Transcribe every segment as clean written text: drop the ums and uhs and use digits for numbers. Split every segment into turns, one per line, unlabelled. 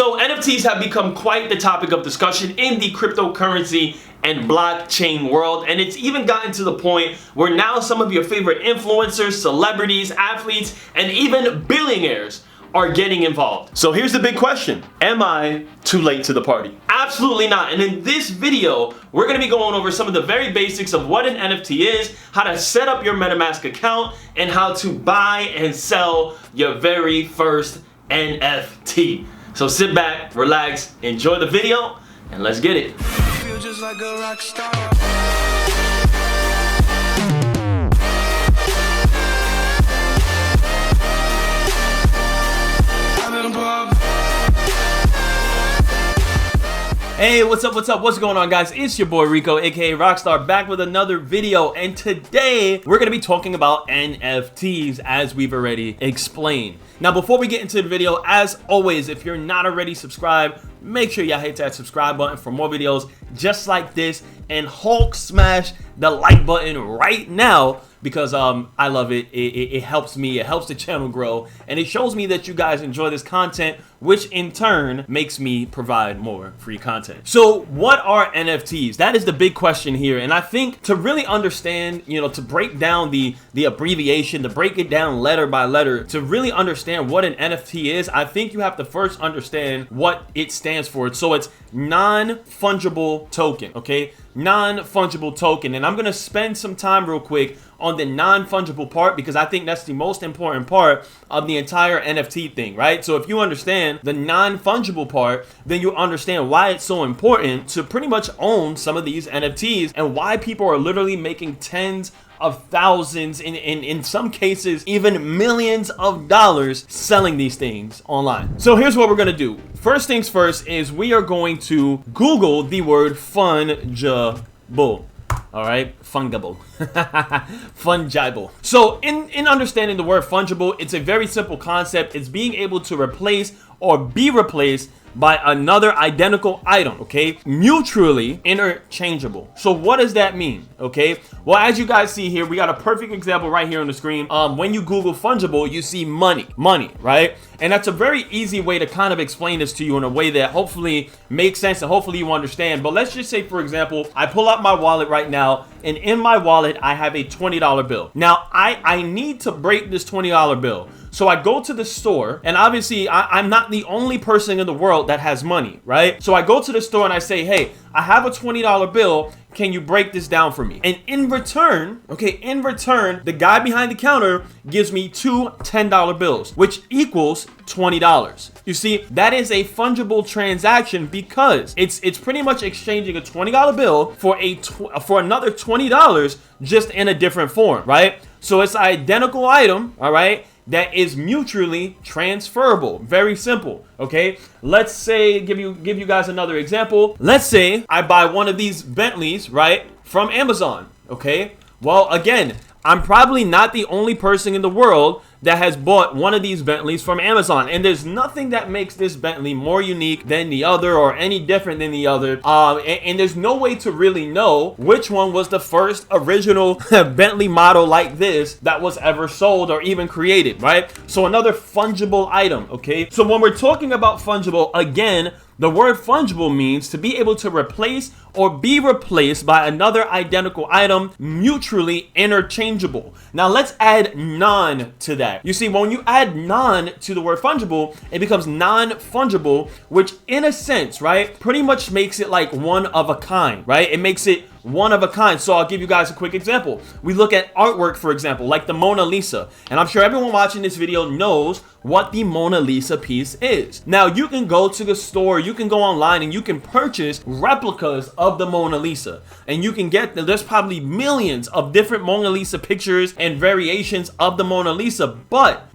So NFTs have become quite the topic of discussion in the cryptocurrency and blockchain world, and it's even gotten to the point where now some of your favorite influencers, celebrities, athletes, and even billionaires are getting involved. So here's the big question. Am I too late to the party? Absolutely not. And in this video, we're gonna be going over some of the very basics of what an NFT is, how to set up your MetaMask account, and how to buy and sell your very first NFT. So sit back, relax, enjoy the video, and let's get it. Feel just like a rock star. Hey, what's up, what's going on, guys? It's your boy Rico, aka Rockstar, back with another video, and today we're gonna be talking about NFTs, as we've already explained. Now, before we get into the video, as always, if you're not already subscribed, make sure y'all hit that subscribe button for more videos just like this, and Hulk smash the like button right now, because I love it. It helps me, it helps the channel grow, and it shows me that you guys enjoy this content, which in turn makes me provide more free content. So what are NFTs? That is the big question here, and I think to really understand, to break down the abbreviation, to break it down letter by letter, to really understand what an NFT is, I think you have to first understand what it stands for. So it's non-fungible token, okay? Non-fungible token, and I'm gonna spend some time real quick on the non-fungible part, because I think that's the most important part of the entire NFT thing, right? So if you understand the non-fungible part, then you understand why it's so important to pretty much own some of these NFTs, and why people are literally making tens of thousands, in some cases even millions of dollars selling these things online. So here's what we're gonna do. First things first is we are going to Google the word fungible. All right, fungible. Fungible. So in understanding the word fungible, it's a very simple concept. It's being able to replace or be replaced by another identical item, okay? Mutually interchangeable. So what does that mean, okay? Well, as you guys see here, we got a perfect example right here on the screen. When you Google fungible, you see money, right? And that's a very easy way to kind of explain this to you in a way that hopefully makes sense and hopefully you understand. But let's just say, for example, I pull out my wallet right now, and in my wallet, I have a $20 bill. Now, I need to break this $20 bill. So I go to the store, and obviously I'm not the only person in the world that has money, right? So I go to the store and I say, hey, I have a $20 bill. Can you break this down for me? And in return, the guy behind the counter gives me two $10 bills, which equals $20. You see, that is a fungible transaction, because it's pretty much exchanging a $20 bill for another $20, just in a different form, right? So it's an identical item, all right, that is mutually transferable. Very simple, okay? Let's say, give you guys another example. Let's say I buy one of these Bentleys, right, from Amazon, okay? Well, again, I'm probably not the only person in the world that has bought one of these Bentleys from Amazon, and there's nothing that makes this Bentley more unique than the other or any different than the other, and there's no way to really know which one was the first original Bentley model like this that was ever sold or even created, right? So another fungible item, okay? So when we're talking about fungible, again, the word fungible means to be able to replace or be replaced by another identical item, mutually interchangeable. Now let's add non to that. You see, when you add non to the word fungible, it becomes non-fungible, which in a sense, right, pretty much makes it like one of a kind, right? It makes it one of a kind. So I'll give you guys a quick example. We look at artwork, for example, like the Mona Lisa, and I'm sure everyone watching this video knows what the Mona Lisa piece is. Now, you can go to the store, you can go online, and you can purchase replicas of the Mona Lisa, and you can get, there's probably millions of different Mona Lisa pictures and variations of the Mona Lisa, but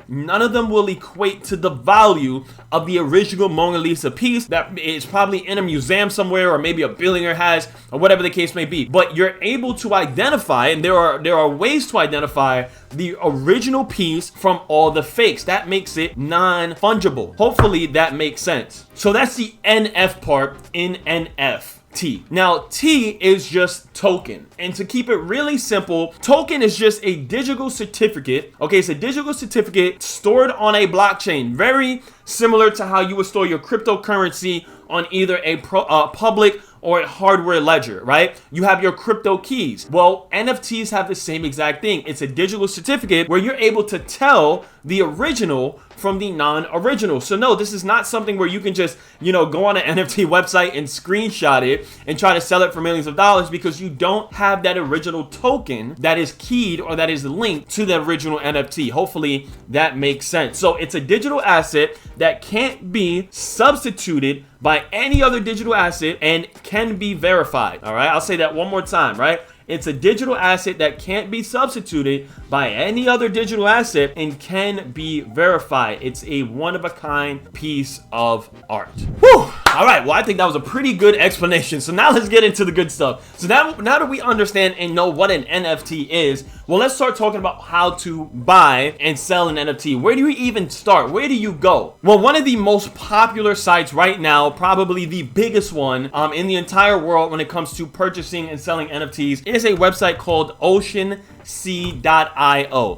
none of them will equate to the value of the original Mona Lisa piece that is probably in a museum somewhere, or maybe a billionaire has, or whatever the case may be. But you're able to identify, and there are ways to identify the original piece from all the fakes. That makes it non-fungible. Hopefully that makes sense. So that's the NF part in NF. T. Now, T is just token. And to keep it really simple, token is just a digital certificate. Okay, it's a digital certificate stored on a blockchain. Very similar to how you would store your cryptocurrency on either a public or a hardware ledger, right? You have your crypto keys. Well, NFTs have the same exact thing. It's a digital certificate where you're able to tell the original from the non-original. So no, this is not something where you can just, go on an NFT website and screenshot it and try to sell it for millions of dollars, because you don't have that original token that is keyed or that is linked to the original NFT. Hopefully that makes sense. So it's a digital asset that can't be substituted by any other digital asset and can be verified. All right, I'll say that one more time, right? It's a digital asset that can't be substituted by any other digital asset and can be verified. It's a one-of-a-kind piece of art. Whew. All right, well, I think that was a pretty good explanation. So now let's get into the good stuff. So now that we understand and know what an NFT is, well, let's start talking about how to buy and sell an NFT. Where do you even start? Where do you go? Well, one of the most popular sites right now, probably the biggest one in the entire world when it comes to purchasing and selling NFTs, is a website called OceanSea.io.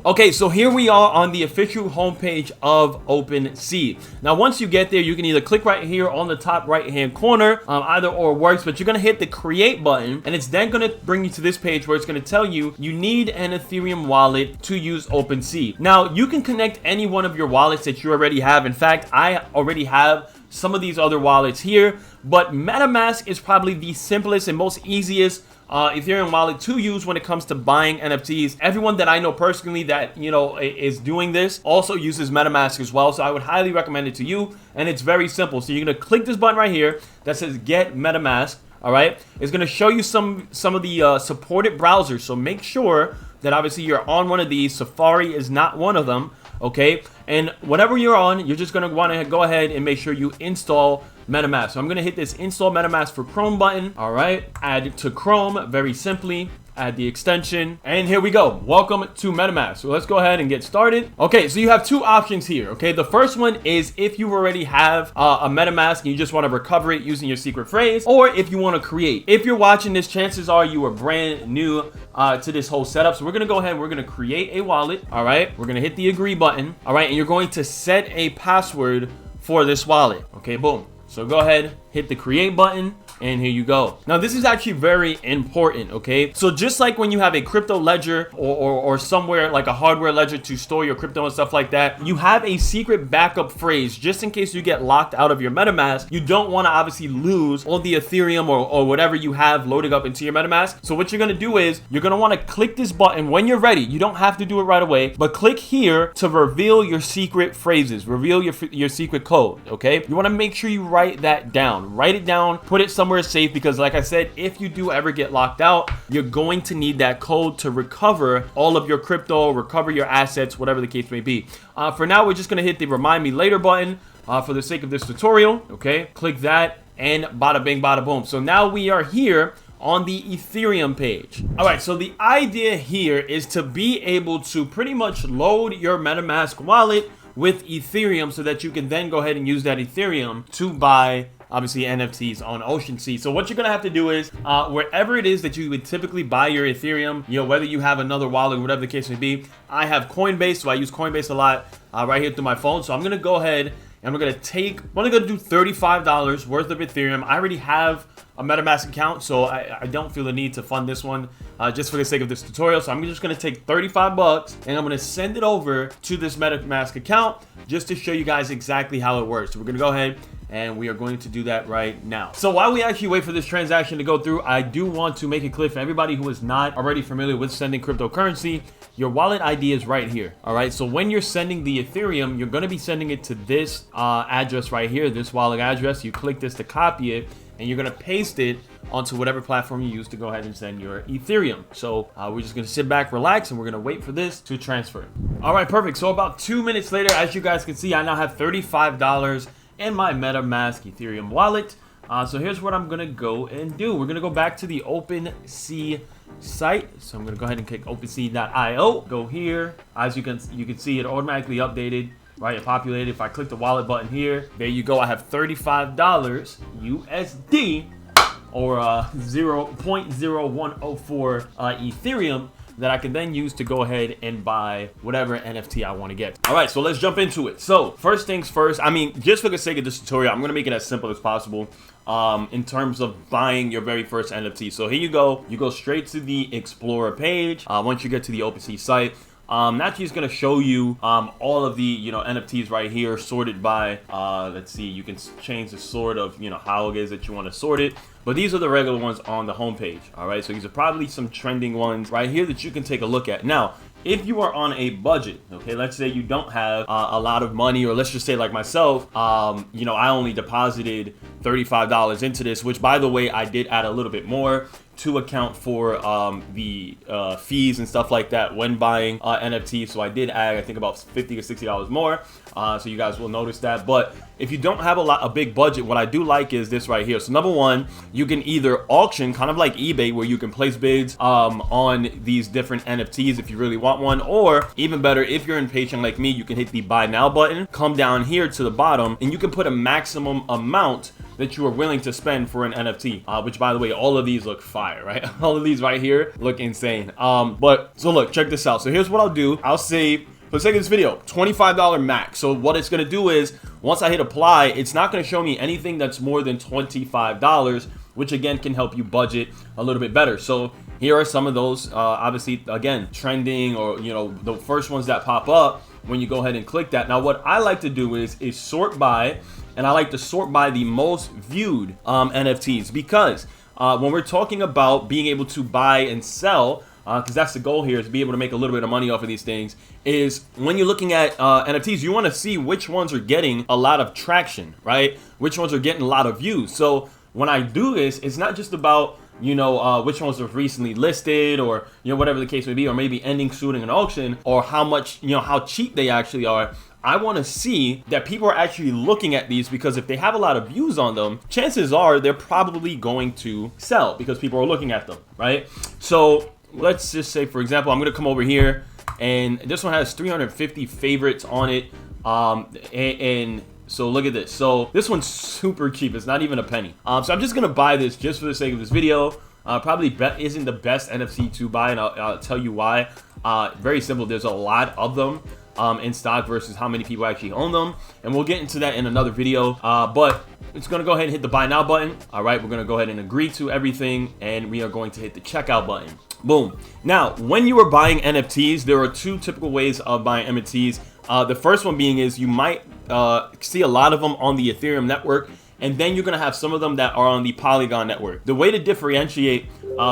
Okay, so here we are on the official homepage of OpenSea. Now, once you get there, you can either click right here on the top right-hand corner, either or works, but you're gonna hit the create button, and it's then gonna bring you to this page where it's gonna tell you you need an Ethereum wallet to use OpenSea. Now, you can connect any one of your wallets that you already have. In fact, I already have some of these other wallets here, but MetaMask is probably the simplest and most easiest Ethereum wallet to use when it comes to buying NFTs. Everyone that I know personally that, is doing this also uses MetaMask as well. So I would highly recommend it to you. And it's very simple. So you're going to click this button right here that says Get MetaMask. All right. It's going to show you some of the supported browsers. So make sure that obviously you're on one of these. Safari is not one of them. Okay. And whatever you're on, you're just going to want to go ahead and make sure you install MetaMask. So I'm going to hit this install MetaMask for Chrome button. All right, add it to Chrome very simply. Add the extension, and here we go. Welcome to MetaMask. So let's go ahead and get started. Okay, so you have two options here. Okay, the first one is if you already have a MetaMask and you just want to recover it using your secret phrase, or if you want to create. If you're watching this, chances are you are brand new to this whole setup. So we're gonna go ahead and we're gonna create a wallet. All right, we're gonna hit the agree button. All right, and you're going to set a password for this wallet. Okay, boom. So go ahead, hit the create button, and here you go. Now, this is actually very important, okay? So just like when you have a crypto ledger or somewhere like a hardware ledger to store your crypto and stuff like that, you have a secret backup phrase just in case you get locked out of your MetaMask. You don't want to obviously lose all the Ethereum or whatever you have loaded up into your MetaMask. So what you're going to do is you're going to want to click this button when you're ready. You don't have to do it right away, but click here to reveal your secret phrases, reveal your secret code, okay? You want to make sure you write that down. Write it down, put it somewhere safe, because like I said, if you do ever get locked out, you're going to need that code to recover all of your crypto, recover your assets, whatever the case may be. For now, we're just going to hit the remind me later button for the sake of this tutorial. Okay, click that and bada bing, bada boom. So now we are here on the Ethereum page. All right, so the idea here is to be able to pretty much load your MetaMask wallet with Ethereum so that you can then go ahead and use that Ethereum to buy obviously NFTs on OceanSea. So what you're gonna have to do is wherever it is that you would typically buy your Ethereum, whether you have another wallet, whatever the case may be. I have Coinbase, so I use Coinbase a lot right here through my phone. So I'm gonna go ahead and we're gonna do $35 worth of Ethereum. I already have a MetaMask account, so I don't feel the need to fund this one just for the sake of this tutorial. So I'm just gonna take 35 bucks and I'm gonna send it over to this MetaMask account just to show you guys exactly how it works. So we're gonna go ahead and we are going to do that right now. So while we actually wait for this transaction to go through, I do want to make it clear for everybody who is not already familiar with sending cryptocurrency, your wallet ID is right here. All right, so when you're sending the Ethereum, you're going to be sending it to this address right here, this wallet address. You click this to copy it, and you're going to paste it onto whatever platform you use to go ahead and send your Ethereum. So we're just going to sit back, relax, and we're going to wait for this to transfer. All right, perfect. So about 2 minutes later, as you guys can see, I now have $35 in my MetaMask Ethereum wallet. So here's what I'm gonna go and do. We're gonna go back to the OpenSea site. So I'm gonna go ahead and click OpenSea.io. Go here. As you can see, it automatically updated. Right, it populated. If I click the wallet button here, there you go. I have $35 USD or 0.0104 Ethereum that I can then use to go ahead and buy whatever NFT I want to get. All right, so let's jump into it. So first things first, I mean, just for the sake of this tutorial, I'm going to make it as simple as possible in terms of buying your very first NFT. So here you go straight to the Explorer page. Once you get to the OpenSea site, naturally it's going to show you all of the NFTs right here sorted by let's see, you can change the sort of how it is that you want to sort it, but these are the regular ones on the homepage. All right, so these are probably some trending ones right here that you can take a look at. Now if you are on a budget, okay, let's say you don't have a lot of money, or let's just say like myself, I only deposited $35 into this, which by the way I did add a little bit more to account for the fees and stuff like that when buying NFTs. So I did add, I think, about $50 or $60 more. So you guys will notice that. But if you don't have a big budget, what I do like is this right here. So number one, you can either auction, kind of like eBay, where you can place bids on these different NFTs if you really want one, or even better, if you're impatient like me, you can hit the buy now button, come down here to the bottom, and you can put a maximum amount that you are willing to spend for an NFT, which by the way, all of these look fire, right? All of these right here look insane. But so look, check this out. So here's what I'll do. I'll say, for the sake of this video, $25 max. So what it's gonna do is, once I hit apply, it's not gonna show me anything that's more than $25, which again can help you budget a little bit better. So here are some of those, obviously, again, trending, or the first ones that pop up when you go ahead and click that. Now what I like to do is sort by, and I like to sort by the most viewed NFTs, because when we're talking about being able to buy and sell, because that's the goal here, is to be able to make a little bit of money off of these things, is when you're looking at NFTs, you want to see which ones are getting a lot of traction, right? Which ones are getting a lot of views. So when I do this, it's not just about which ones are recently listed, or whatever the case may be, or maybe ending soon in an auction, or how much how cheap they actually are. I want to see that people are actually looking at these, because if they have a lot of views on them, chances are they're probably going to sell because people are looking at them, right? So let's just say, for example, I'm going to come over here, and this one has 350 favorites on it, and so look at this. So this one's super cheap. It's not even a penny. So I'm just going to buy this just for the sake of this video. Probably isn't the best NFC to buy, and I'll tell you why. Very simple. There's a lot of them in stock versus how many people actually own them, and we'll get into that in another video. But it's going to go ahead and hit the buy now button. All right, we're going to go ahead and agree to everything, and we are going to hit the checkout button. Boom. Now, when you are buying NFTs, there are two typical ways of buying NFTs. The first one being is you might see a lot of them on the Ethereum network, and then you're going to have some of them that are on the Polygon network. The way to differentiate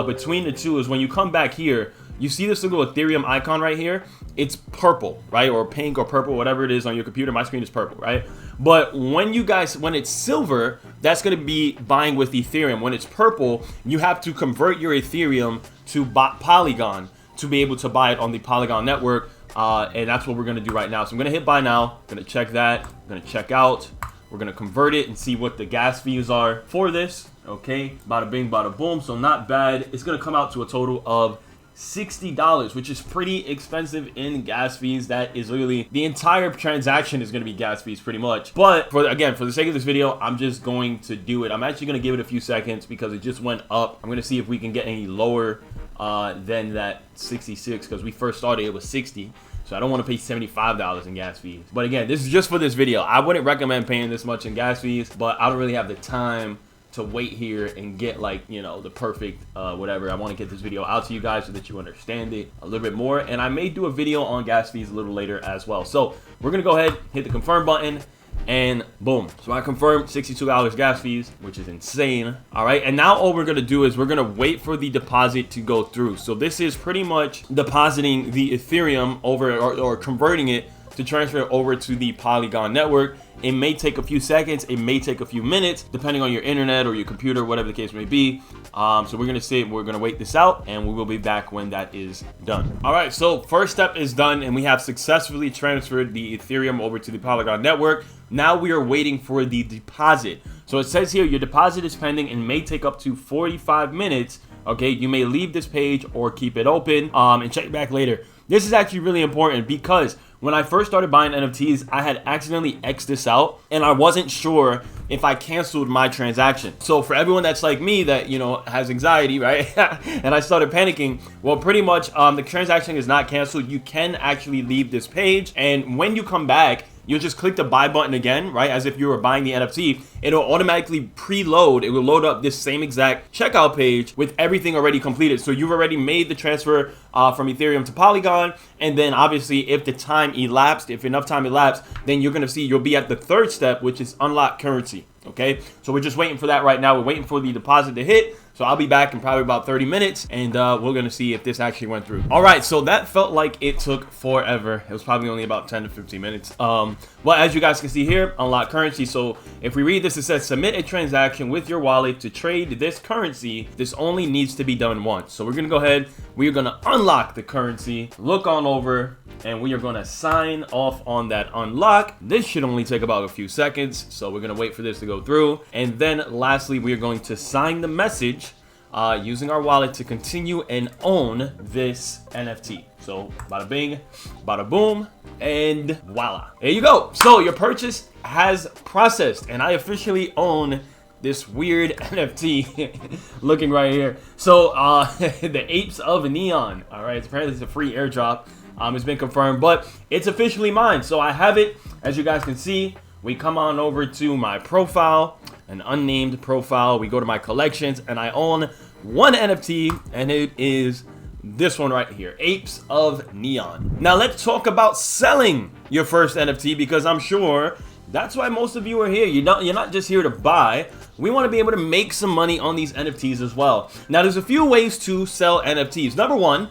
between the two is when you come back here, you see this little Ethereum icon right here. It's purple, right? Or pink or purple, whatever it is on your computer. My screen is purple, right? But when it's silver, that's going to be buying with Ethereum. When it's purple, you have to convert your Ethereum to Polygon to be able to buy it on the Polygon network. And that's what we're going to do right now. So I'm going to hit buy now. I'm going to check that. I'm going to check out. We're going to convert it and see what the gas fees are for this. Okay, bada bing, bada boom. So not bad. It's going to come out to a total of $60, which is pretty expensive in gas fees. That is literally the entire transaction is going to be gas fees pretty much. But for the sake of this video, I'm just going to do it. I'm actually going to give it a few seconds because it just went up. I'm going to see if we can get any lower than that 66, because we first started it was 60. So I don't want to pay $75 in gas fees. But again, this is just for this video. I wouldn't recommend paying this much in gas fees, but I don't really have the time to wait here and get the perfect whatever. I want to get this video out to you guys so that you understand it a little bit more, and I may do a video on gas fees a little later as well. So we're gonna go ahead, hit the confirm button, and boom. So I confirmed $62 gas fees, which is insane. All right, and now all we're gonna do is we're gonna wait for the deposit to go through. So this is pretty much depositing the Ethereum over, or converting it to transfer it over to the Polygon network. It may take a few seconds, it may take a few minutes, depending on your internet or your computer, whatever the case may be. So we're gonna wait this out, and we will be back when that is done. All right, so first step is done, and we have successfully transferred the Ethereum over to the Polygon network. Now we are waiting for the deposit. So it says here, your deposit is pending and may take up to 45 minutes. Okay, you may leave this page or keep it open and check back later. this is actually really important because when I first started buying NFTs, I had accidentally X'd this out and I wasn't sure if I canceled my transaction. So for everyone that's like me that, you know, has anxiety, right? And I started panicking, well, pretty much the transaction is not canceled. You can actually leave this page, and when you come back, you'll just click the buy button again, right? As if you were buying the NFT. It'll automatically preload. It will load up this same exact checkout page with everything already completed. So you've already made the transfer from Ethereum to Polygon. And then obviously if the time elapsed, if enough time elapsed, then you're gonna see you'll be at the third step, which is unlock currency. Okay, so we're just waiting for that right now. We're waiting for the deposit to hit. So I'll be back in probably about 30 minutes and we're gonna see if this actually went through. All right, so that felt like it took forever. It was probably only about 10 to 15 minutes. Well, as you guys can see here, unlock currency. So if we read this, it says submit a transaction with your wallet to trade this currency. This only needs to be done once. So we're gonna go ahead, we are gonna unlock the currency, look on over, and we are gonna sign off on that unlock. This should only take about a few seconds. So we're gonna wait for this to go through. And then lastly, we are going to sign the message using our wallet to continue and own this NFT. So bada bing, bada boom, and voila. There you go. So your purchase has processed and I officially own this weird NFT looking right here. So the Apes of Neon. All right, apparently it's a free airdrop. It's been confirmed, but it's officially mine. So I have it, as you guys can see. We come on over to my profile, an unnamed profile. We go to my collections and I own one NFT and it is this one right here, Apes of Neon. Now let's talk about selling your first NFT because I'm sure that's why most of you are here. You're not just here to buy. We want to be able to make some money on these NFTs as well. Now there's a few ways to sell NFTs. Number one,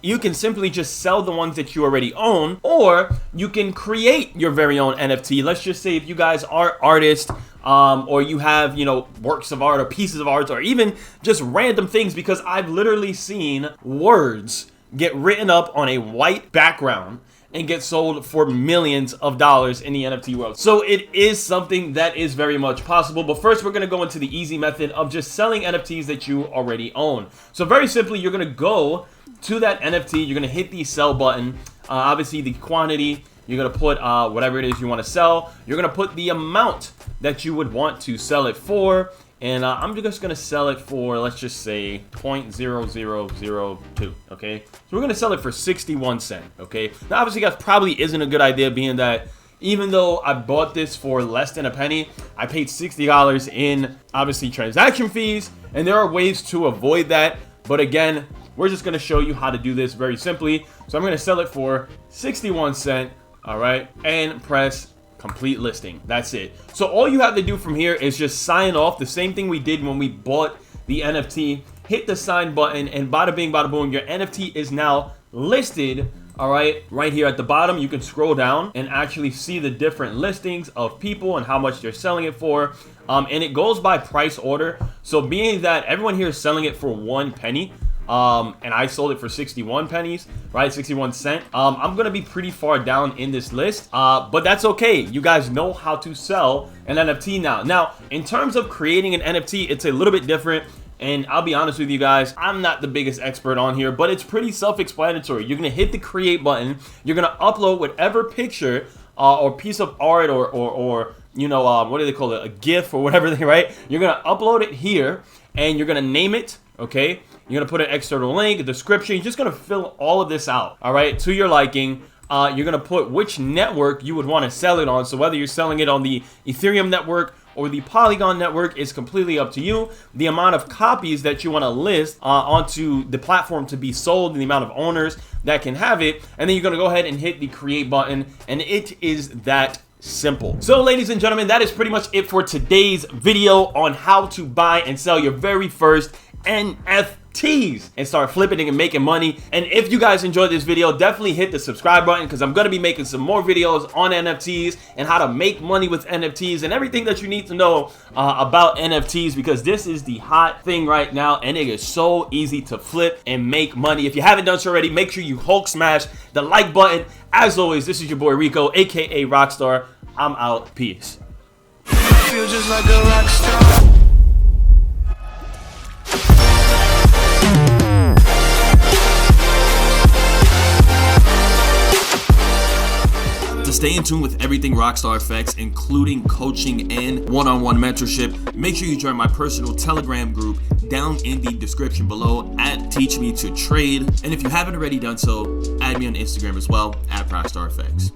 you can simply just sell the ones that you already own, or you can create your very own NFT. Let's just say if you guys are artists, or you have, you know, works of art or pieces of art or even just random things, because I've literally seen words get written up on a white background and get sold for millions of dollars in the NFT world. So it is something that is very much possible. But first, we're gonna go into the easy method of just selling NFTs that you already own. So very simply, you're gonna go to that NFT, you're gonna hit the sell button. Obviously the quantity, you're gonna put whatever it is you wanna sell. You're gonna put the amount that you would want to sell it for. And I'm just gonna sell it for, let's just say 0.0002, okay? So we're gonna sell it for 61 cents, okay? Now obviously that probably isn't a good idea, being that even though I bought this for less than a penny, I paid $60 in obviously transaction fees, and there are ways to avoid that. But again, we're just gonna show you how to do this very simply. So I'm gonna sell it for 61 cents, all right? And press complete listing. That's it. So all you have to do from here is just sign off, the same thing we did when we bought the NFT. Hit the sign button and bada bing bada boom, your NFT is now listed. All right, right here at the bottom, you can scroll down and actually see the different listings of people and how much they're selling it for. And it goes by price order. So being that everyone here is selling it for 1 penny, and I sold it for 61 pennies, right? 61 cents. I'm gonna be pretty far down in this list, but that's okay. You guys know how to sell an NFT now. Now, in terms of creating an NFT, it's a little bit different. And I'll be honest with you guys, I'm not the biggest expert on here, but it's pretty self-explanatory. You're gonna hit the create button. You're gonna upload whatever picture or piece of art or you know, what do they call it? A GIF or whatever, right? You're gonna upload it here and you're gonna name it, okay? You're gonna put an external link, a description. You're just gonna fill all of this out, all right, to your liking. You're gonna put which network you would want to sell it on. So whether you're selling it on the Ethereum network or the Polygon network is completely up to you. The amount of copies that you want to list onto the platform to be sold, and the amount of owners that can have it. And then you're gonna go ahead and hit the create button, and it is that simple. So ladies and gentlemen, that is pretty much it for today's video on how to buy and sell your very first NFTs and start flipping and making money. And if you guys enjoyed this video, definitely hit the subscribe button, because I'm going to be making some more videos on NFTs and how to make money with NFTs and everything that you need to know about NFTs, because this is the hot thing right now and it is so easy to flip and make money. If you haven't done so already, make sure you Hulk smash the like button. As always, this is your boy Rico, aka Rockstar. I'm out. Peace. Feel just like a rock star. To stay in tune with everything Rockstar Effects, including coaching and one-on-one mentorship, make sure you join my personal Telegram group down in the description below at Teach Me to Trade. And if you haven't already done so, add me on Instagram as well at Rockstar Effects.